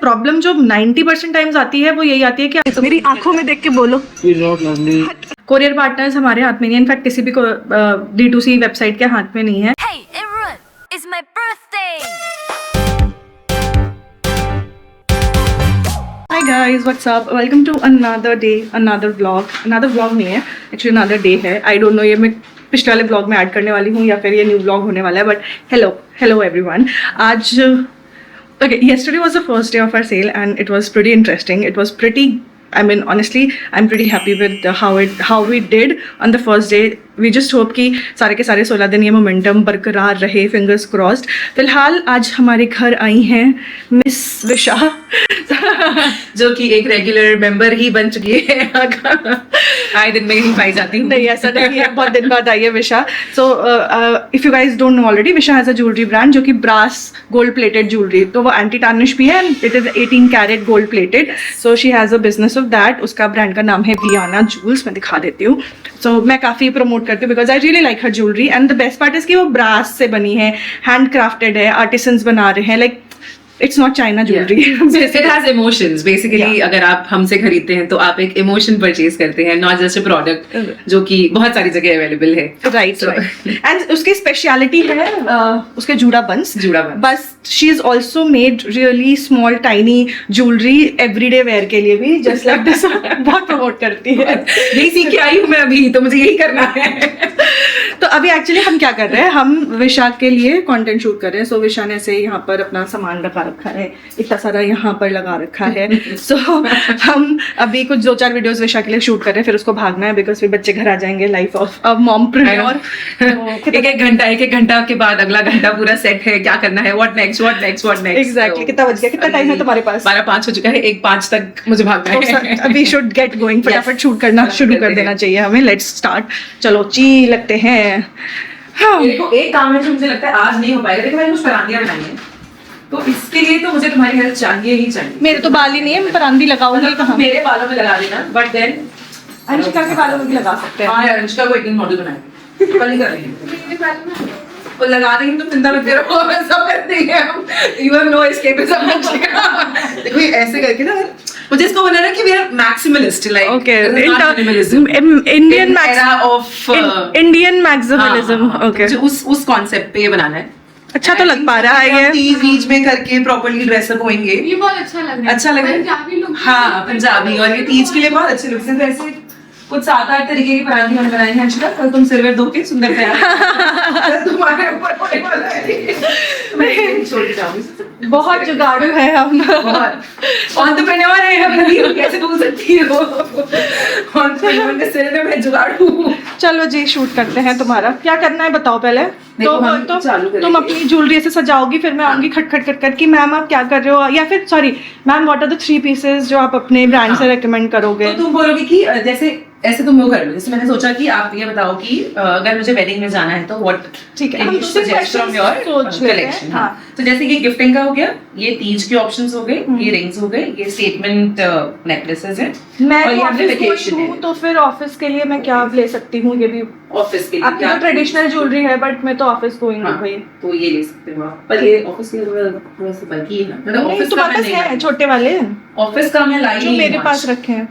Problem जो 90% times आती है वो यही आती है कि मेरी आंखों में देख के बोलो। कोरियर पार्टनर्स हमारे हाथ में नहीं है, इनफैक्ट किसी भी D2C वेबसाइट के हाथ में नहीं है। Hey everyone, it's my birthday. Hi guys, what's up? Welcome to another day, another vlog. Another vlog नहीं है, actually another day है. I don't know ये मैं पिछले वाले vlog में ऐड करने वाली हूँ या फिर ये न्यू vlog होने वाला है. But hello everyone. आज okay, yesterday was the first day of our sale and it was pretty interesting. It was pretty. I mean, honestly, I'm pretty happy with how we did on the first day. We just hope कि सारे के सारे 16 दिन ये momentum बरकरार रहे, fingers crossed. फिलहाल आज हमारे घर आई हैं मिस विशा जो कि एक रेगुलर मेंबर ही बन चुकी है। आए दिन में ही पाई जाती हूँ। नहीं ऐसा नहीं है, बहुत दिन बाद आई है विशा। सो if you guys don't know already, विशा हैज अ ज्वेलरी ब्रांड जो कि ब्रास गोल्ड प्लेटेड ज्वेलरी, तो वो एंटी टार्निश भी है, it is 18 carat gold plated. So she has a business of that. उसका ब्रांड का नाम है वियाना जूल्स। मैं दिखा देती हूँ। सो मैं काफ़ी प्रमोट करती हूँ because I really like her jewellery and the best part is कि वो ब्रास से बनी है, हैंड क्राफ्टेड है, आर्टिसंस बना रहे हैं, like it's not China jewellery. It has emotions basically. अगर आप हमसे खरीदते हैं तो आप एक इमोशन परचेज करते हैं, नॉट जस्ट अ प्रोडक्ट जो कि बहुत सारी जगह अवेलेबल है। राइट एंड उसकी स्पेशलिटी है उसके जूड़ा बंस। बस she is also made really small tiny jewellery everyday where के लिए भी, जस्ट लाइक दिस। बहुत प्रमोट करती है। यही सीख के आई हूँ मैं अभी, तो मुझे यही करना है। तो अभी एक्चुअली हम क्या कर रहे हैं, हम विशा के लिए कंटेंट शूट कर रहे हैं। सो विशा ने से यहाँ पर अपना सामान रखा है, इतना सारा यहाँ पर लगा रखा है। सो हम अभी कुछ 2-4 वीडियोस विशा के लिए शूट कर रहे हैं, फिर उसको भागना है बिकॉज फिर बच्चे घर आ जाएंगे। Life of a mompreneur. एक घंटा के बाद अगला घंटा पूरा सेट है, क्या करना है, व्हाट नेक्स्ट। एग्जैक्टली। कितना बज गया, कितना टाइम है तुम्हारे पास? 12:05 हो चुका है, 1:05 तक मुझे भागना है। वी शुड गेट गोइंग, फटाफट शूट करना शुरू कर देना चाहिए हमें। Let's start. चलो ची लगते हैं। देखो एक काम है जो मुझे लगता है आज नहीं हो पाएगा। देखो मैंने कुछ परांदियां बनाई हैं, तो इसके लिए तो मुझे तुम्हारी हेल्प चाहिए ही चाहिए। मेरे तो बाल ही नहीं है, मैं परांदी लगाऊंगी कहाँ? मेरे बालों में लगा देना, बट देन अनुष्का के बालों में भी लगा सकते हैं। हाँ यार, अनुष्का को एक दिन मॉडल बनाएंगे, कल ही कर लेंगे। वो लगा देंगे तो चिंता मत करो, ऐसा करते हैं हम। You have no escapism. देखो ये ऐसे करके ना, मुझे इसको बोलना है कि we are maximalist, like okay minimalism, Indian era of Indian maximalism. Okay, उस कॉन्सेप्ट पे ये बनाना है। अच्छा तो लग पा रहा है ये। तीज बीच में करके प्रॉपर्ली ड्रेसअप होंगे, ये बहुत अच्छा लग रहा है। अच्छा लग रहा है, पंजाबी लुक। हाँ पंजाबी, और ये तीज के लिए बहुत अच्छे लुक्स हैं। तो ऐसे कुछ 7-8 तरीके की परांदी हमने बनाई है। अंशिका कल तुम सिर धो के सुंदर तैयार तुम्हारे ऊपर होने वाला है। मैं छोड़ के जाऊंगी। बहुत जुगाड़ू है हम, बहुत एंटरप्रेन्योर है हम। कैसे बोल सकती हो, एंटरप्रेन्योर के सिर में मैं जुगाड़ू। चलो जी शूट करते हैं। तुम्हारा क्या करना है बताओ पहले। तो चालू करेंगे। तुम अपनी ज्वेलरी ऐसे सजाओगी, फिर मैं आऊंगी खट खट खट कि मैम आप क्या कर रहे हो, या फिर sorry ma'am what are the 3 pieces जो आप अपने ब्रांड से रेकमेंड करोगे। तो तुम बोलोगे कि जैसे ऐसे तुम वो कर लो। जैसे मैंने सोचा कि आप ये बताओ कि अगर मुझे वेडिंग में जाना है तो व्हाट ठीक है, हम सजेस्ट फ्रॉम योर कलेक्शन। हाँ, तो जैसे ये गिफ्टिंग का हो गया, ये तीज के ऑप्शंस हो गए, ये रिंग्स हो गए, ये स्टेटमेंट नेकलेसेस हैं। मैं और ये ऑफिस application हूँ, तो फिर ऑफिस के लिए मैं क्या ले सकती हूँ? ये भी ऑफिस के लिए आपकी तो ट्रेडिशनल ज्वेलरी है, बट मैं तो ऑफिस गोइंग हूँ भाई। तो ये ले सकते हो आप। पर ये ऑफिस के लिए थोड़ा सा बल्कि है ना, मतलब नहीं ऑफिस तुम्हारे पास है छोटे वाले, ऑफिस का मैं लाई जो मेरे पास रखे हैं।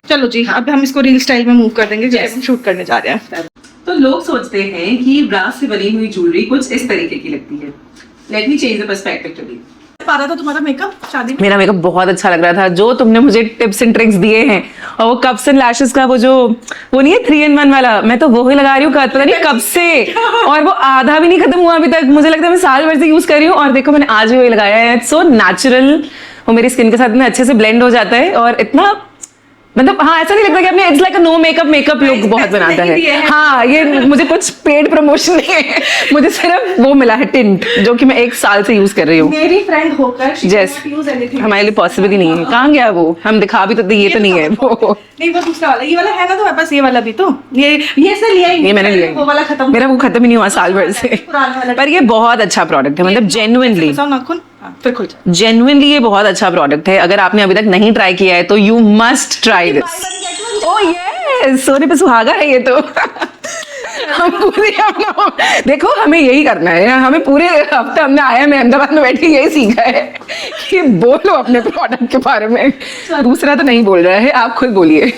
चलो जी अब हम इसको रील स्टाइल में मूव कर देंगे जैसे हम शूट करने जा रहे हैं। तो लोग सोचते हैं कि ब्रास से बनी हुई ज्वेलरी कुछ इस तरीके की लगती है। Let me change the perspective to be. पारा था तुम्हारा मेकअप शादी में? मेरा मेकअप बहुत अच्छा लग रहा था। जो तुमने मुझे टिप्स एंड ट्रिक्स दिए हैं, और वो कप्स एंड लैशेस का वो नहीं है 3-in-1 वाला, मैं तो वो ही लगा रही हूँ पता नहीं कब से, और वो आधा भी नहीं खत्म हुआ अभी तक। मुझे लगता है मैं साल भर से यूज कर रही हूँ, और देखो मैंने आज भी वही लगाया है। इट्स सो नेचुरल, वो मेरी स्किन के साथ इतना अच्छे से ब्लेंड हो जाता है, और इतना मतलब हाँ ऐसा नहीं लगता कि आपने it's like a no makeup look बहुत बनाता है। हाँ ये मुझे कुछ पेड प्रमोशन नहीं है, मुझे सिर्फ वो मिला है टिंट, जो कि मैं 1 साल से यूज कर रही हूँ। मेरी फ्रेंड होकर हमारे लिए पॉसिबल ही नहीं है। कहाँ गया वो? हम दिखा भी तो ये तो नहीं है वो। नहीं वो दूसरा वाला, ये वाला है ना तुम्हारे पास? ये वाला भी तो ये से लिया ही, ये मैंने लिया, वो वाला खत्म, मेरा वो खत्म ही नहीं हुआ साल भर से। पर ये बहुत अच्छा प्रोडक्ट है, मतलब जेन्युइनली नाखून फिर खुल जाए। जेन्युइनली ये बहुत अच्छा प्रोडक्ट है। अगर आपने अभी तक नहीं ट्राई किया है तो you must try this. Oh yes, सोने पे सुहागा है ये तो। हम पूरे देखो हमें यही करना है, हमें पूरे हफ्ते हमने आया मैं अहमदाबाद में बैठी यही सीखा है कि बोलो अपने प्रोडक्ट के बारे में, दूसरा तो नहीं बोल रहा है, आप खुद बोलिए।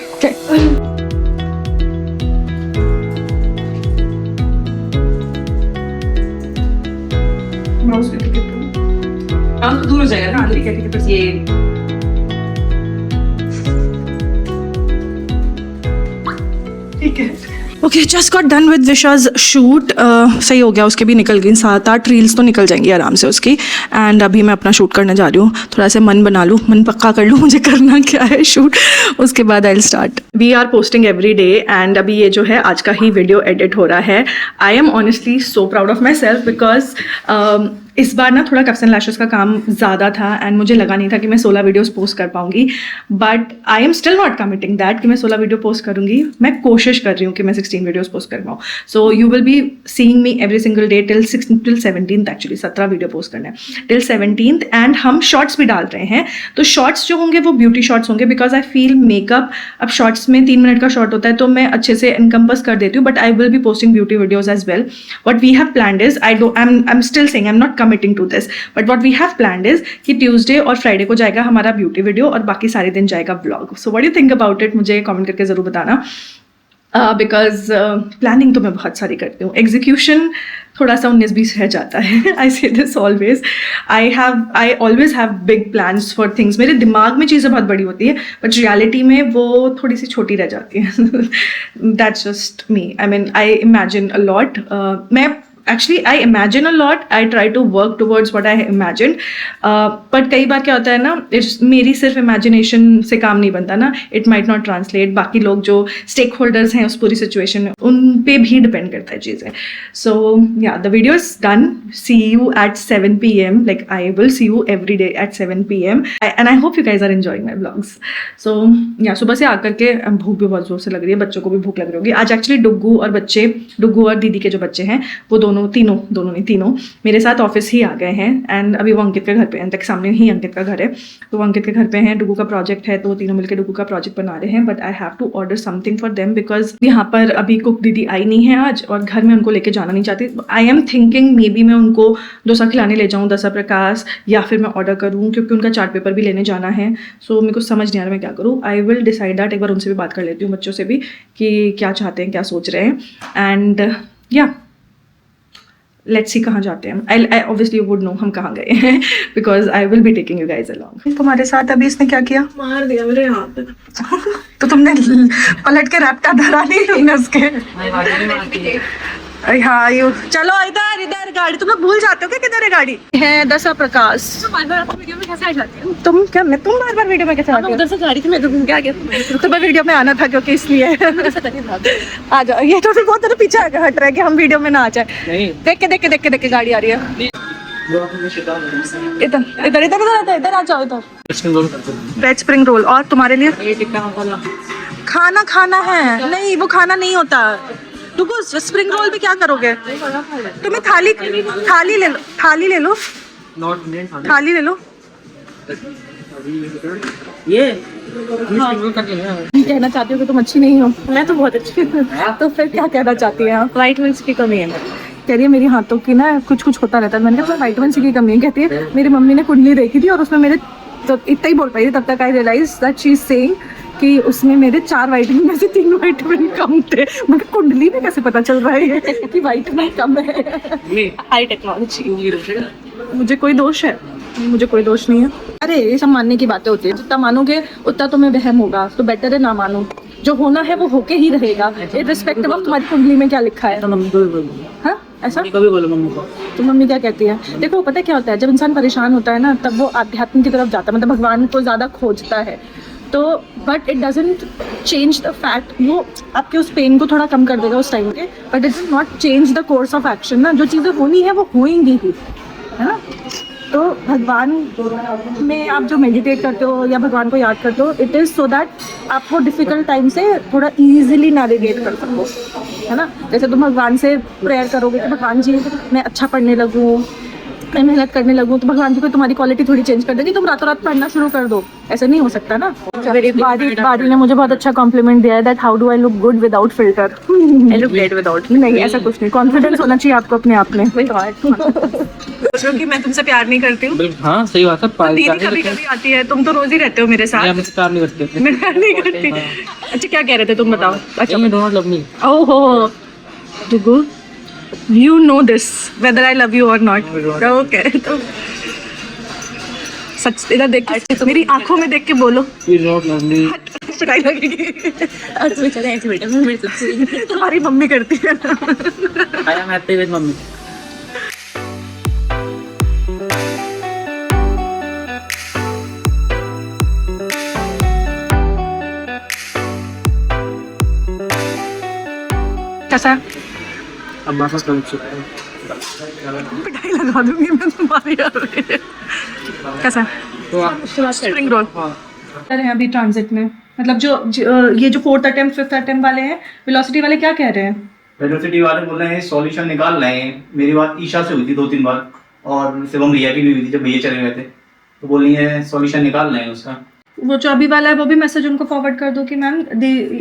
हम तो दूर हो जाएगा ना, ठीक है बस ये ठीक है। Okay, just got done with Visha's shoot. सही हो गया, उसके भी निकल गई 7-8 रील्स तो निकल जाएंगी आराम से उसकी। एंड अभी मैं अपना शूट करने जा रही हूँ, थोड़ा सा मन बना लूँ, मन पक्का कर लूँ मुझे करना क्या है शूट, उसके बाद I will start. We are posting every day and अभी ये जो है आज का ही वीडियो एडिट हो रहा है। I am honestly so proud of my self because इस बार ना थोड़ा कप्स एंड लैशेस का काम ज़्यादा था एंड मुझे लगा नहीं था कि मैं 16 वीडियोस पोस्ट कर पाऊंगी, but I am still not committing that कि मैं 16 वीडियो पोस्ट करूंगी। मैं कोशिश कर रही हूँ कि मैं 16 वीडियोस पोस्ट कर पाऊँ। So you will be seeing me every single day till 17th actually 17 video post करना है टिल 17th। एंड हम शॉर्ट्स भी डाल रहे हैं, तो शॉर्ट्स जो होंगे वो ब्यूटी शॉर्ट्स होंगे बिकॉज आई फील मेकअप अब शॉर्ट्स में 3 मिनट का शॉर्ट होता है तो मैं अच्छे से एनकम्पस कर देती हूँ, but I will be posting beauty videos as well. What we have planned is I am still saying I am not committing to this, but what we have planned is कि Tuesday और Friday को जाएगा हमारा beauty video और बाकी सारे दिन जाएगा blog. So what do you think about it, मुझे कमेंट करके ज़रूर बताना। बिकॉज प्लानिंग तो मैं बहुत सारी करती हूँ, एग्जीक्यूशन थोड़ा सा 19-20 रह जाता है। आई से this always, I always have big plans for things. मेरे दिमाग में चीज़ें बहुत बड़ी होती है बट रियलिटी में वो थोड़ी सी छोटी रह जाती है। That's just me, I mean I imagine a lot. मैं actually I imagine a lot, I try to work towards what I imagine, but कई बार क्या होता है ना, मेरी सिर्फ इमेजिनेशन से काम नहीं बनता ना, इट माइट नॉट ट्रांसलेट। बाकी लोग जो स्टेक होल्डर्स हैं उस पूरी सिचुएशन में उन पे भी डिपेंड करता है चीज़ें। So yeah the video is done, see you at 7 PM, like I will see you every day at 7 PM and I hope you guys are enjoying my blogs. So yeah सुबह से आकर के भूख भी बहुत जोर से लग रही है, बच्चों को भी भूख लग रही होगी। आज एक्चुअली डुग्गू और दीदी के जो बच्चे हैं वो तीनों मेरे साथ ऑफिस ही आ गए हैं एंड अभी वो अंकित के घर पे हैं, तक सामने ही अंकित का घर है, तो वो अंकित के घर पे हैं। डुगू का प्रोजेक्ट है तो वो तीनों मिलकर डुगू का प्रोजेक्ट बना रहे हैं, but I have to order something for them because यहाँ पर अभी कुक दीदी आई नहीं है आज और घर में उनको लेके जाना नहीं चाहती। I am thinking may be मैं उनको डोसा खिलाने ले जाऊँ दसा प्रकाश, या फिर मैं ऑर्डर करूँ क्योंकि उनका चार्ट पेपर भी लेने जाना है। सो मेरे को समझ नहीं आ रहा मैं क्या करूँ। आई विल डिसाइड दैट, एक बार उनसे भी बात कर लेती हूँ, बच्चों से भी, कि क्या चाहते हैं, क्या सोच रहे हैं। एंड या लेट्स सी कहाँ जाते हैं। I obviously you would know हम कहाँ गए हैं because I will be taking you guys along. तुम्हारे साथ अभी इसने क्या किया, मार दिया मेरे हाथ पे। तो तुमने पलट के रैप्टा धरा नहीं नस के। हाँ यू चलो इधर गाड़ी, तुम लोग भूल जाते हो क्या किधर है गाड़ी है। दसा प्रकाश वीडियो में कैसे आ जाती हो तुम, क्या मैं तुम बार वीडियो में कैसे आती हो, उधर से गाड़ी थी मैं घूम के आ गया। तो मैं वीडियो में आना था क्योंकि इसलिए आ जाओ। ये तो फिर बहुत ज़्यादा पीछे हट रहा है कि हम वीडियो में ना आ जाए। देख के गाड़ी आ रही है। इधर आ जाओ, इधर वेज स्प्रिंग रोल। और तुम्हारे लिए खाना है? नहीं वो खाना नहीं होता। रुको, स्प्रिंग रोल भी क्या करोगे? तुम्हें थाली ले लो, थाली ले लो। ये कहना चाहती हो कि तुम अच्छी नहीं हो? मैं तो बहुत अच्छी हूँ। तो फिर क्या कहना चाहती है आप? विटामिन की कमी है। कह रही है मेरी हाथों की ना कुछ होता रहता है। मैंने कहा विटामिन सी की कमी है। कहती है मेरी मम्मी ने कुंडली देखी थी और उसमें मेरे, तो इतना ही बोल पाई थी तब तक I realise that she is saying कि उसमें मेरे 4 विटामिन में से 3 विटामिन कम थे। मुझे कुंडली में कैसे पता चल रहा है कि विटामिन कम है? High technology. मुझे कोई दोष है? मुझे कोई दोष नहीं है। अरे ये सब मानने की बातें होती है, जितना मानोगे उतना तुम्हें वहम होगा, तो बेटर है ना मानो। जो होना है वो होके ही रहेगा, इररिस्पेक्टिव ऑफ तुम्हारी कुंडली में क्या लिखा है। हाँ ऐसा कभी बोलो मम्मी को। तो मम्मी क्या कहती है? देखो पता क्या होता है, जब इंसान परेशान होता है ना तब वो आध्यात्म की तरफ जाता है, मतलब भगवान को ज़्यादा खोजता है। तो but it doesn't change the fact, वो आपके उस पेन को थोड़ा कम कर देगा उस टाइम के, but it does not change the course of action ना। जो चीज़ें होनी है वो होएंगी ही, है ना। तो भगवान में आप जो मेडिटेट करते हो या भगवान को याद करते हो, इट इज़ सो दैट आप वो डिफ़िकल्ट टाइम से थोड़ा ईजिली नेविगेट कर सको, है ना। जैसे तुम भगवान से प्रेयर करोगे कि भगवान जी मैं अच्छा पढ़ने लगूँ, मैं मेहनत करने लगूँ तो भगवान जी को तुम्हारी क्वालिटी थोड़ी चेंज कर देगी, तुम रातों रात पढ़ना शुरू कर दो, ऐसा नहीं हो सकता ना। बादी ने मुझे बहुत अच्छा कॉम्प्लीमेंट दिया है that how do I look good without filter. I look great without. नहीं ऐसा कुछ नहीं, कॉन्फिडेंस होना चाहिए आपको अपने आप में। सोचो कि मैं तुमसे प्यार नहीं करती हूँ। हाँ सही बात है। दीदी कभी कभी आती है, तुम तो रोज ही रहते हो मेरे साथ। मुझसे प्यार नहीं करते। मैं प्यार नहीं करती। अच्छा क्या कह रहे थे तुम बताओ। अच्छा मैं डोंट लव मी। ओहो डुगू, you know this whether I love you or not. Okay तो सच इधर देख के मेरी आंखों में देख के बोलो। You don't love me. पिटाई लगेगी। आज बेचारा ऐसे बेटा मैं मेरे से तुम्हारी मम्मी करती है ना। I am happy with mummy. कैसा अब वापस कर चुका है। पिटाई लगा दूंगी मैं तुम्हारी। कैसा स्प्रिंग रोल अरे अभी ट्रांजिट में मतलब ये जो 4th अटेम्प्ट 5th अटेम्प्ट वाले हैं, वेलोसिटी वाले क्या कह रहे हैं? वेलोसिटी वाले बोल रहे हैं सॉल्यूशन निकाल रहे हैं। मेरी बात ईशा से हुई थी 2-3 बार और शिवम भैया की भी हुई थी जब भैया चले गए थे, तो बोल रही है सॉल्यूशन निकाल रहे हैं उसका। वो जो अभी वाला है वो भी मैसेज उनको फॉरवर्ड कर दो कि मैम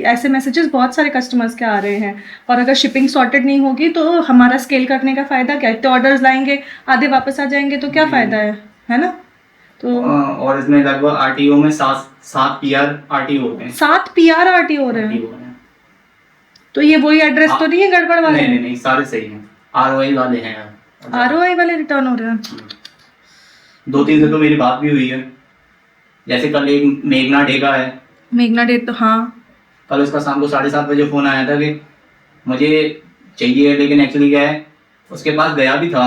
ऐसे मैसेजेस बहुत सारे कस्टमर्स के आ रहे हैं और अगर शिपिंग सॉर्टेड नहीं होगी तो हमारा स्केल करने का फायदा क्या है? इतने ऑर्डर्स लाएंगे आधे वापस आ जाएंगे तो क्या फायदा है ना? तो और इसमें लगभग आरटीओ में 7 पीआर आरटीओ होते हैं। 7 पीआर आरटीओ हो रहे हैं। तो ये वही एड्रेस तो नहीं है गड़बड़ वाले? नहीं सारे सही हैं। आरओआई वाले हैं। आरओआई वाले रिटर्न हो रहे हैं। 2-3 से तो मेरी बात भी हुई है। जैसे कल एक मेघना डे का है। मेघना डे तो हाँ कल उसका शाम को 7:30 बजे फोन आया था कि मुझे चाहिए, लेकिन एक्चुअली क्या है उसके पास गया भी था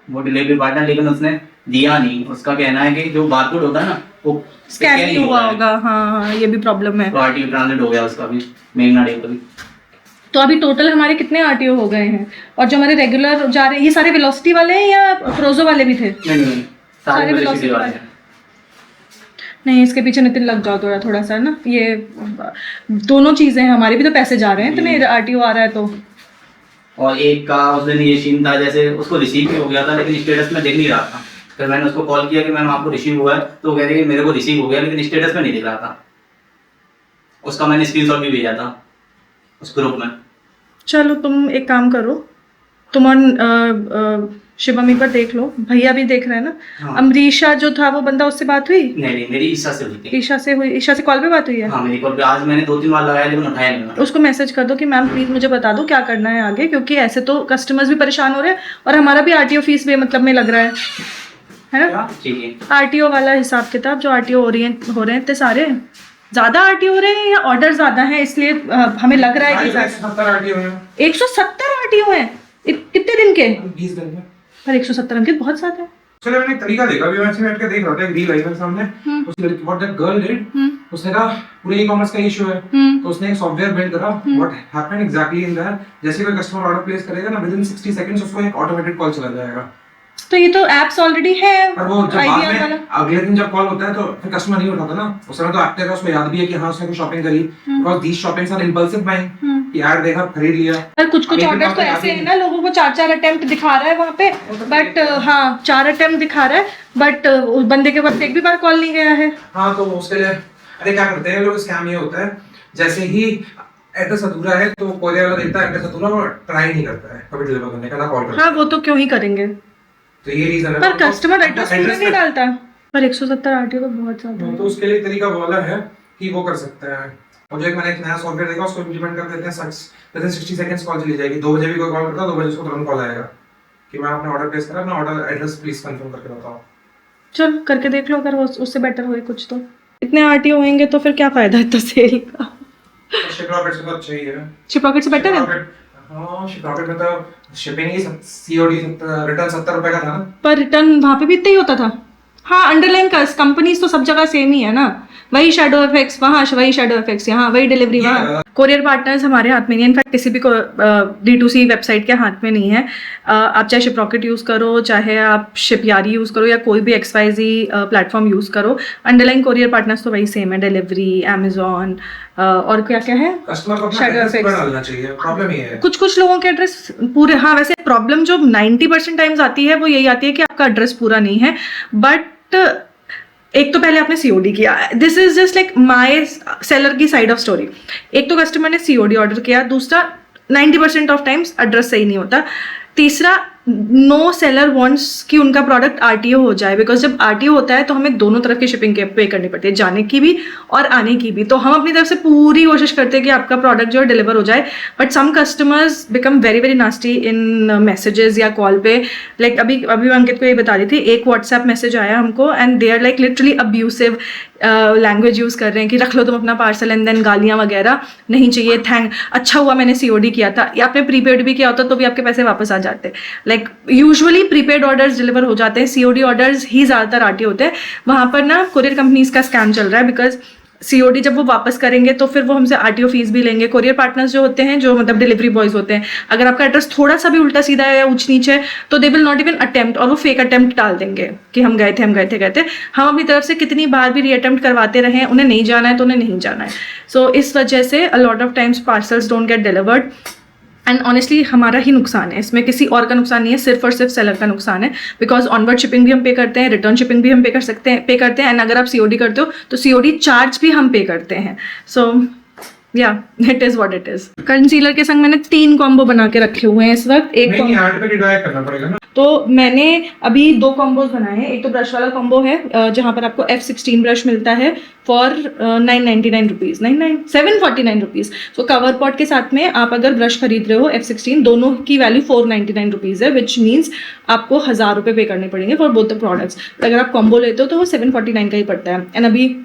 वो डिलीवरी पार्टनर, लेकिन उसने दिया नहीं। उसका कहना है कि जो बारकोड होता है ना वो स्कैन नहीं हुआ होगा। हाँ ये भी प्रॉब्लम है। तो आरटीओ ट्रांजिट हो गया उसका भी, मेघना डे का भी। तो अभी टोटल हमारे कितने आरटीओ हो गए हैं? और जो हमारे रेगुलर जा रहे हैं ये सारे वेलोसिटी वाले हैं या प्रोजो वाले भी थे? नहीं सारे वेलोसिटी वाले हैं। नहीं इसके पीछे नितिन लग जाओ थोड़ा सा ना, ये दोनों चीजें हैं, हमारे भी तो पैसे जा रहे हैं इतने आरटीओ आ रहा है तो। और एक का उस दिन ये सीन था जैसे उसको रिसीव भी हो गया था लेकिन स्टेटस में दिख नहीं रहा था। फिर मैंने उसको कॉल किया कि मैम आपको रिसीव हुआ है, तो वो कह रही है कि मेरे को रिसीव हो गया लेकिन स्टेटस में नहीं दिख रहा था। उसका मैंने स्क्रीनशॉट भी भेजा था उस ग्रुप में। चलो तुम एक काम करो, तुम और शिवम एक बार देख लो, भैया भी देख रहे हैं ना। हाँ। अमरीशा जो था वो बंदा उससे बात हुई? नहीं मेरी ईशा से हुई थी। ईशा से हुई? ईशा से कॉल पे बात हुई है? हाँ मेरी कॉल पे आज मैंने 2-3 बार लगाया लेकिन उठाया नहीं। उसको मैसेज कर दो कि मैम प्लीज मुझे बता दो क्या करना है आगे, क्योंकि ऐसे तो कस्टमर्स भी परेशान हो रहे हैं और हमारा भी आरटीओ फीस भी मतलब में लग रहा है ना? ठीक है। आरटीओ वाला हिसाब किताब जो आरटीओ हो रहे हैं इतने सारे ज्यादा आरटीओ हो रहे हैं या ऑर्डर ज्यादा है इसलिए हमें लग रहा है कि 170 आरटीओ है कितने दिन के? 20 दिन में। पर 170 अंकित बहुत ज्यादा है। चलो मैंने एक तरीका देखा, अभी मैं ऐसे बैठ के देख रहा था, एक रील आई मेरे सामने। उस लड़की व्हाट दैट गर्ल डिड, उसने कहा पूरे ई-कॉमर्स का इशू है, तो उसने एक सॉफ्टवेयर बिल्ड करा। What happened exactly in that, जैसे कोई कस्टमर ऑर्डर प्लेस करेगा ना, विद इन 60 सेकंड्स उसको एक ऑटोमेटेड कॉल चला जाएगा। तो ये तो एप्स ऑलरेडी है। पर वो जब बाद में अगले दिन जब कॉल होता है तो फिर कस्टमर नहीं उठाता ना, उस समय तो एक्टिव है, उसको याद भी है कि हाँ उसने कुछ शॉपिंग करी, because these shoppings are impulsive buying, कि यार देखा खरीद लिया। पर कुछ ऑर्डर्स तो ऐसे हैं ना, लोगों को 4 अटेम्प्ट दिखा रहा है वहाँ पे, बट हाँ 4 अटेम्प्ट दिखा रहा है, बट उस बंदे के पास एक भी बार कॉल नहीं गया है। हाँ तो उसके लिए अरे क्या करते हैं लोग, स्कैम ये होता है जैसे ही एड्रेस अधूरा है तो कोरियर वाला देखता है एड्रेस अधूरा, वो ट्राई नहीं करता है कभी डिलीवर करने का, ना कॉल करता है। हाँ वो तो क्यों ही करेंगे, तो ये रीजन है। पर कस्टमर एड्रेस नहीं डालता। पर 170 आरटीओ तो बहुत ज्यादा है। तो उसके लिए तरीका वाला है कि वो कर सकते हैं, और जो एक मैंने एक नया सॉफ्टवेयर देखा उसको इम्प्लीमेंट कर देते हैं, 60 सेकंड्स कॉल चली जाएगी। 2 बजे भी कोई कॉल करता है 2 बजे उसको तुरंत कॉल आएगा कि मैं अपना ऑर्डर प्लेस करा, अपना ऑर्डर एड्रेस प्लीज कंफर्म करके बताओ। चल करके देख लो, अगर उससे बेटर होए कुछ तो। इतने आरटीओ होंगे तो फिर क्या फायदा है तो सेल का। शिप रॉकेट से तो अच्छा ही है। शिप रॉकेट से बेटर है? हाँ शिप रॉकेट में तो शिपिंग ही सीओडी रिटर्न 70 रुपए का था ना। पर रिटर्न वहाँ पे भी इतना ही होता था। हाँ अंडरलाइन कंपनीज तो सब जगह सेम ही है ना, वही शेडो इफेक्ट्स वहाँ, वही शेडो इफेक्ट्स यहाँ, वही डिलीवरी वहाँ। कोरियर पार्टनर्स हमारे हाथ में नहीं है, इनफैक्ट किसी भी D2C वेबसाइट के हाथ में नहीं है। आप चाहे शिपरॉकेट यूज़ करो, चाहे आप शिपयारी यूज़ करो, या कोई भी XYZ प्लेटफॉर्म यूज़ करो, अंडरलाइन कोरियर पार्टनर्स तो वही सेम है, डिलीवरी, अमेजोन, और क्या क्या है, कस्टमर को अपना Shadow एड्रेस effects। डालना चाहिए, प्रॉब्लम ये है। कुछ लोगों के एड्रेस पूरे, हाँ वैसे प्रॉब्लम जो 90% टाइम्स आती है वो यही आती है कि आपका एड्रेस पूरा नहीं है। बट एक तो पहले आपने COD किया, this is just like my seller की साइड ऑफ स्टोरी। एक तो कस्टमर ने COD ऑर्डर किया, दूसरा 90% ऑफ टाइम्स एड्रेस सही नहीं होता, तीसरा नो सेलर वांट्स कि उनका प्रोडक्ट RTO हो जाए, बिकॉज जब RTO होता है तो हमें दोनों तरफ की शिपिंग पे करनी पड़ती है, जाने की भी और आने की भी। तो हम अपनी तरफ से पूरी कोशिश करते हैं कि आपका प्रोडक्ट जो है डिलीवर हो जाए, but some customers become very very nasty in messages या कॉल पे। लाइक अभी मैं अंकित को ये बता रही थी, एक व्हाट्सएप मैसेज आया हमको and they are like literally abusive language use कर रहे हैं कि रख लो तुम अपना पार्सल, एंड देन गालियाँ वगैरह, नहीं चाहिए, अच्छा हुआ मैंने COD किया था, या आपने प्रीपेड भी किया होता तो भी आपके पैसे वापस आ जाते। Like usually prepaid orders deliver हो जाते हैं, COD ऑर्डर्स ही ज़्यादातर RTO होते हैं। वहाँ पर ना कोरियर कंपनीज का स्कैम चल रहा है, बिकॉज COD जब वो वापस करेंगे तो फिर वो हमसे RTO फीस भी लेंगे। कोरियर पार्टनर्स जो होते हैं, जो मतलब डिलीवरी बॉयज होते हैं, अगर आपका एड्रेस थोड़ा सा भी उल्टा सीधा है या ऊंच नीचे है तो they will not even attempt, और वो फेक अटेम्प्ट डाल देंगे कि हम गए थे। हम अपनी तरफ से कितनी बार भी रीअटेम्प्ट करवाते रहे, उन्हें नहीं जाना है तो उन्हें नहीं जाना है। सो इस वजह से अ lot of times parcels don't get delivered, and honestly हमारा ही नुकसान है, इसमें किसी और का नुकसान नहीं है, सिर्फ और सिर्फ सेलर का नुकसान है। बिकॉज ऑनवर्ड शिपिंग भी हम पे करते हैं, रिटर्न शिपिंग भी हम पे करते हैं, एंड अगर आप COD करते हो तो COD चार्ज भी हम पे करते हैं। सो या it is what it is. Concealer के संग मैंने 3 कॉम्बो बना के रखे हुए हैं इस वक्त। एक नहीं ऐड पे डिवाइड करना पड़ेगा ना। तो मैंने अभी 2 कॉम्बोज बनाए हैं। एक तो ब्रश वाला कॉम्बो है जहाँ पर आपको F16 ब्रश मिलता है for 999 rupees, 749 rupees. So cover pot के साथ में आप अगर ब्रश खरीद रहे हो F16, दोनों की वैल्यू 499 रुपीज़ है, विच मीन्स आपको 1000 रुपये पे करने पड़ेंगे फॉर बोथ द प्रोडक्ट्स। अगर आप कॉम्बो लेते हो तो वो 749 का ही पड़ता है। एंड अभी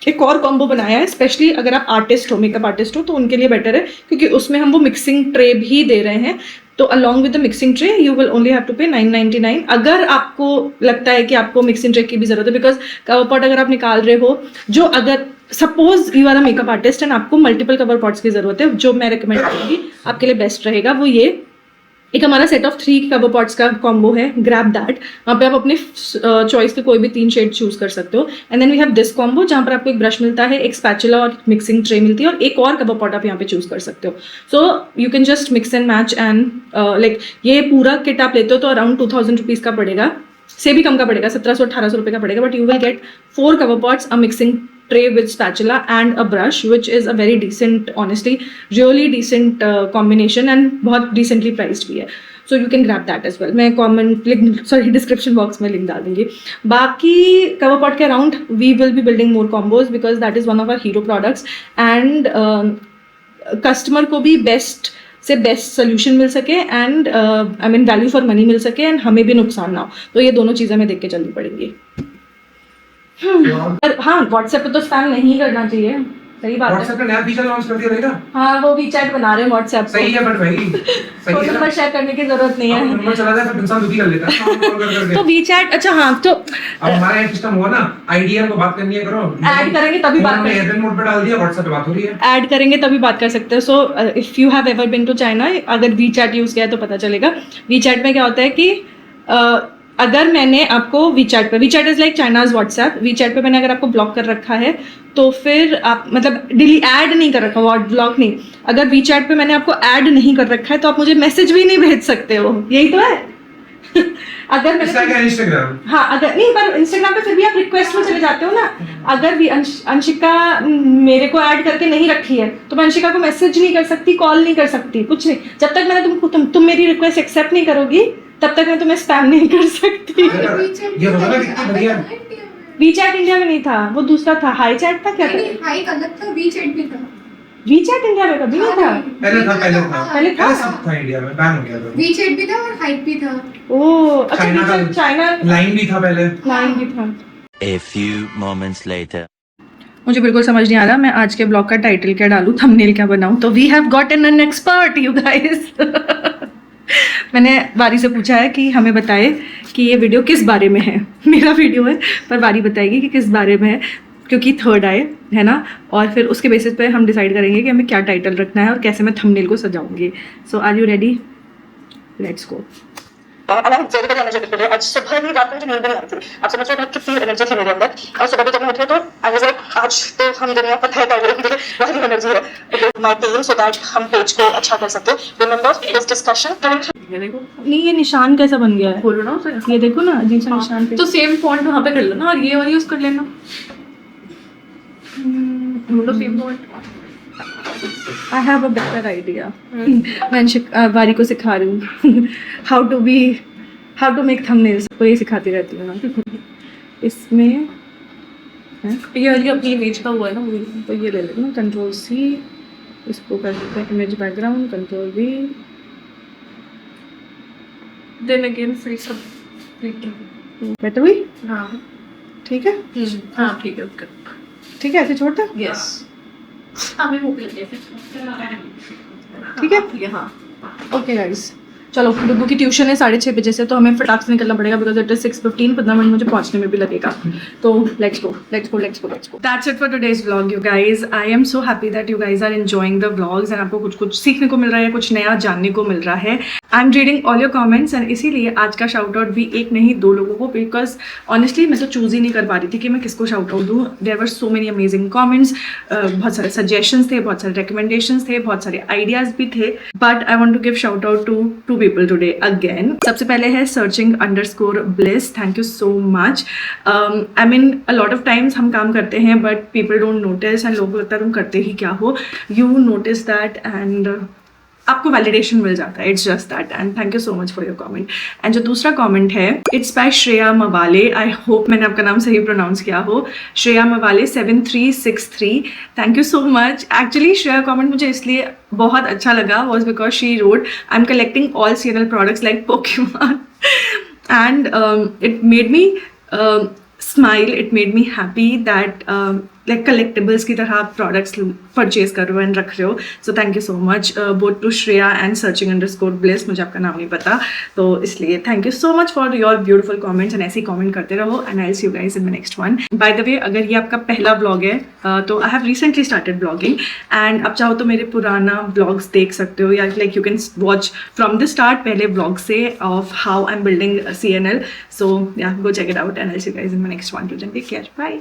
एक और कॉम्बो बनाया है स्पेशली अगर आप आर्टिस्ट हो, मेकअप आर्टिस्ट हो, तो उनके लिए बेटर है, क्योंकि उसमें हम वो मिक्सिंग ट्रे भी दे रहे हैं। तो along with the mixing tray you will only have to pay 999। अगर आपको लगता है कि आपको मिक्सिंग ट्रे की भी जरूरत है, बिकॉज कवर पॉट अगर आप निकाल रहे हो, जो अगर suppose you are a makeup artist and आपको मल्टीपल कवर पॉट्स की जरूरत है, जो मैं रिकमेंड करूँगी आपके लिए बेस्ट रहेगा वो ये एक हमारा सेट ऑफ 3 कवर पॉट्स का कॉम्बो है, ग्रैब दैट। वहाँ पे आप अपने चॉइस के कोई भी 3 शेड चूज कर सकते हो। And then we have this combo जहाँ पर आपको एक ब्रश मिलता है, एक स्पैचुला और मिक्सिंग ट्रे मिलती है, और एक और कवर पॉट आप यहाँ पे चूज कर सकते हो। So you can just mix and match and like ये पूरा किट आप लेते हो तो अराउंड 2000 रुपीज़ का पड़ेगा, से भी कम का पड़ेगा, 1700-1800 रुपये का पड़ेगा। But you will get 4 cover pots, a mixing tray with spatula and a brush, which is a very decent, honestly really decent combination, and बहुत decently priced भी है। So you can grab that as well। मैं description box में link डाल दूंगी। बाकी cover pot के around we will be building more combos because that is one of our hero products, and customer को भी best से बेस्ट सोल्यूशन मिल सके, and I mean value for money मिल सके, एंड हमें भी नुकसान ना हो। तो ये दोनों चीज़ें हमें देख के चलनी पड़ेंगी। हाँ, व्हाट्सएप पे तो स्पैम नहीं करना चाहिए, सही बात है। व्हाट्सएप पे नया फीचर लॉन्च कर दिया रहेगा। हाँ, वो WeChat बना रहे हैं व्हाट्सएप सही है, बट भाई सही फोन है। नंबर शेयर करने की जरूरत नहीं है। नंबर चला जाए तो इंसान दुखी कर लेता है। कॉल कर तो WeChat, अच्छा हाँ, तो अब हमारा ये सिस्टम हुआ ना, आईडिया को बात करनी है करो, ऐड करेंगे तभी बात कर एयरप्लेन मोड पे डाल दिया, व्हाट्सएप पे बात हो रही है। ऐड करेंगे तभी बात कर सकते हो। So if you have ever been to China, अगर WeChat यूज़ किया है तो पता चलेगा। WeChat में क्या होता है कि अगर मैंने आपको WeChat पे, WeChat is like China's WhatsApp, WeChat पे मैंने अगर आपको ब्लॉक कर रखा है तो फिर आप मतलब ऐड नहीं कर रखा, ब्लॉक नहीं, अगर WeChat पे मैंने आपको ऐड नहीं कर रखा है तो आप मुझे मैसेज भी नहीं भेज सकते हो, यही तो है। अगर मैंने इंस्टाग्राम, हाँ अगर नहीं, पर इंस्टाग्राम पे फिर भी आप रिक्वेस्ट में चले जाते हो ना। अगर भी अंशिका मेरे को ऐड करके नहीं रखी है तो मैं अंशिका को मैसेज नहीं कर सकती, कॉल नहीं कर सकती, कुछ नहीं। जब तक मैंने तुम मेरी रिक्वेस्ट एक्सेप्ट नहीं करोगी तब तक मैं तुम्हें स्पैम नहीं कर सकती। ये होगा ना कितना बढ़िया। WeChat इंडिया में नहीं था, वो दूसरा था, हाई चैट था, क्या था? हाई अलग था, WeChat भी था। WeChat इंडिया में कभी नहीं था। पहले था पहले था। सब था, इंडिया में बैन हो गया था। WeChat भी था और हाइप भी था। ओह अच्छा, चाइना का चाइना लाइन भी था पहले। लाइन भी था। A few moments later. मुझे बिल्कुल समझ नहीं आ रहा मैं आज के ब्लॉग का टाइटल क्या डालूं, थंबनेल क्या बनाऊं। तो we have gotten an expert you guys. मैंने वारी से पूछा है कि हमें बताए कि ये वीडियो किस बारे में है। मेरा वीडियो है पर वारी बताएगी कि किस बारे में है। क्योंकि थर्ड आए है ना, और फिर उसके बेसिस पे हम डिसाइड करेंगे कि हमें क्या टाइटल रखना है और कैसे मैं थंबनेल को सजाऊंगी. So are you ready? Let's go. और मैं वेरी वेरी एनर्जेटिक टुडे. आज सुबह भी रात में मुझे नींद नहीं आती. आप समझ रहे हो कितनी एनर्जी थी मेरे अंदर. और सुबह भी जब मैं उठी तो आई वाज लाइक आज तो हम दुनिया पर तय कर लेंगे. बहुत एनर्जी है. माय टीम सो दैट हम पेज को अच्छा कर सके. Remember this discussion. ये देखो, नहीं ये निशान कैसा बन गया है, बोलो ना उसे. ये देखो ना अजीब सा निशान पे. तो सेम फॉन्ट वहाँ पे कर लो ना, और ये वाला यूज कर लेना. ढूंढो same font. I have a better idea. मैं वारी को सिखा रही हूँ how to make thumbnails. तो ये सिखाती रहती हूँ ना. इसमें ये वाली अपनी इमेज का हुआ है ना वो. तो ये ले लेते हैं Ctrl+C, इसको कर देते हैं image background, Ctrl+V. Then again फिर सब बेटर हुई? हाँ. ठीक है, हाँ ठीक है. ओके. ठीक है, ऐसे छोड़ दे. यस. हमें वो कर लेते ठीक है. हैं. हाँ. ओके गाइस, चलो डुगू की ट्यूशन है 6:30 बजे से, तो हमें फटाक से निकलना पड़ेगा बिकॉज इट इज 6:15. 15 मिनट मुझे पहुंचने में भी लगेगा. तो let's go. That's it for today's vlog you guys. I am so happy that you guys are enjoying the vlogs and आपको कुछ सीखने को मिल रहा है, कुछ नया जानने को मिल रहा है. I am reading all your comments and इसीलिए आज का शाउट आउट भी एक नहीं 2 लोगों को, बिकॉज ऑनेस्टली मैं तो चूज ही नहीं कर पा रही थी कि मैं किसको शाउट आउट दूँ. There were so many amazing comments, बहुत सारे सजेशंस थे, बहुत सारे रिकमेंडेशंस थे, बहुत सारे आइडियाज भी थे. But I want to give shout out to 2 people today again. सबसे पहले है searching_bliss. Thank you so much. I mean a lot of times हम काम करते हैं but people don't notice and लोगों को लगता है तुम करते ही क्या हो. यू नोटिस दैट एंड आपको वैलिडेशन मिल जाता है. It's just that and thank you so much for your comment. And जो दूसरा कमेंट है it's by Shreya Mawale. I hope मैंने आपका नाम सही प्रोनाउंस किया हो. Shreya Mawale 7363. Thank you so much. Actually Shreya comment मुझे इसलिए बहुत अच्छा लगा was because she wrote I am collecting all CNL products like Pokemon and it made me smile. It made me happy that like collectibles की तरह आप products परचेज कर रहे हो एंड रख रहे हो. So thank you so much both to Shreya and searching_bliss. मुझे आपका नाम नहीं पता तो इसलिए thank you so much for your beautiful comments and ऐसे ही कमेंट करते रहो and I will see you guys in the next one. By the way अगर ये आपका पहला ब्लॉग है तो I have recently started vlogging and आप चाहो तो मेरे पुराना ब्लॉग्स देख सकते हो या like you can watch from the start पहले ब्लॉग से of how I am building CNL. So yeah go check it out and I will see you guys in the next one. Take care. Bye.